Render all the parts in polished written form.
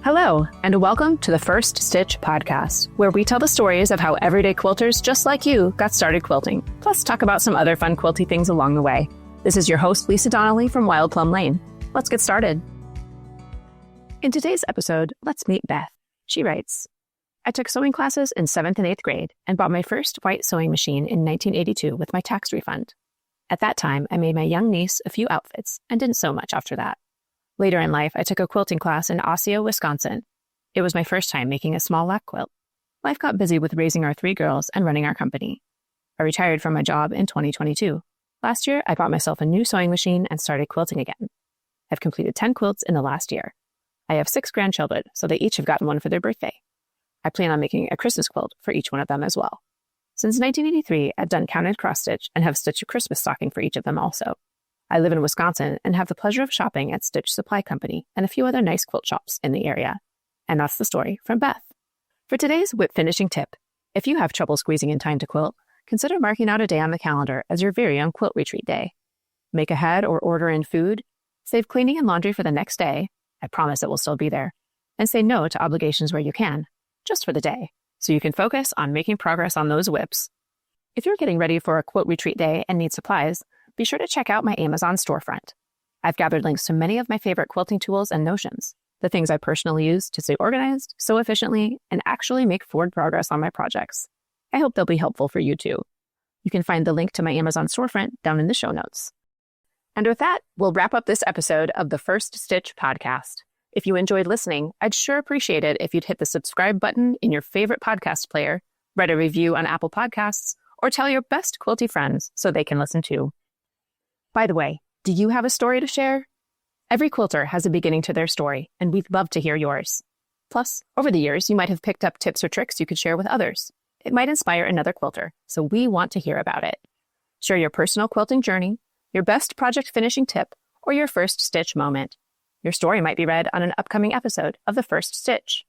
Hello, and welcome to the First Stitch podcast, where we tell the stories of how everyday quilters just like you got started quilting, plus talk about some other fun quilty things along the way. This is your host, Lisa Donnelly from Wild Plum Lane. Let's get started. In today's episode, let's meet Beth. She writes, I took sewing classes in 7th and 8th grade and bought my first white sewing machine in 1982 with my tax refund. At that time, I made my young niece a few outfits and didn't sew much after that. Later in life, I took a quilting class in Osseo, Wisconsin. It was my first time making a small lap quilt. Life got busy with raising our 3 girls and running our company. I retired from my job in 2022. Last year, I bought myself a new sewing machine and started quilting again. I've completed 10 quilts in the last year. I have 6 grandchildren, so they each have gotten one for their birthday. I plan on making a Christmas quilt for each one of them as well. Since 1983, I've done counted cross-stitch and have stitched a Christmas stocking for each of them also. I live in Wisconsin and have the pleasure of shopping at Stitch Supply Company and a few other nice quilt shops in the area. And that's the story from Beth. For today's WIP-Finishing tip, if you have trouble squeezing in time to quilt, consider marking out a day on the calendar as your very own quilt retreat day. Make ahead or order in food, save cleaning and laundry for the next day, I promise it will still be there, and say no to obligations where you can, just for the day, so you can focus on making progress on those WIPs. If you're getting ready for a quilt retreat day and need supplies, be sure to check out my Amazon storefront. I've gathered links to many of my favorite quilting tools and notions, the things I personally use to stay organized, sew efficiently, and actually make forward progress on my projects. I hope they'll be helpful for you too. You can find the link to my Amazon storefront down in the show notes. And with that, we'll wrap up this episode of the First Stitch podcast. If you enjoyed listening, I'd sure appreciate it if you'd hit the subscribe button in your favorite podcast player, write a review on Apple Podcasts, or tell your best quilty friends so they can listen too. By the way, do you have a story to share? Every quilter has a beginning to their story, and we'd love to hear yours. Plus, over the years, you might have picked up tips or tricks you could share with others. It might inspire another quilter, so we want to hear about it. Share your personal quilting journey, your best project finishing tip, or your first stitch moment. Your story might be read on an upcoming episode of The First Stitch.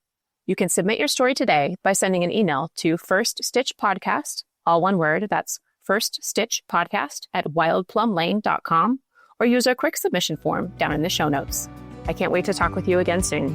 You can submit your story today by sending an email to firststitchpodcast, all one word, that's firststitchpodcast@wildplumlane.com, or use our quick submission form down in the show notes. I can't wait to talk with you again soon.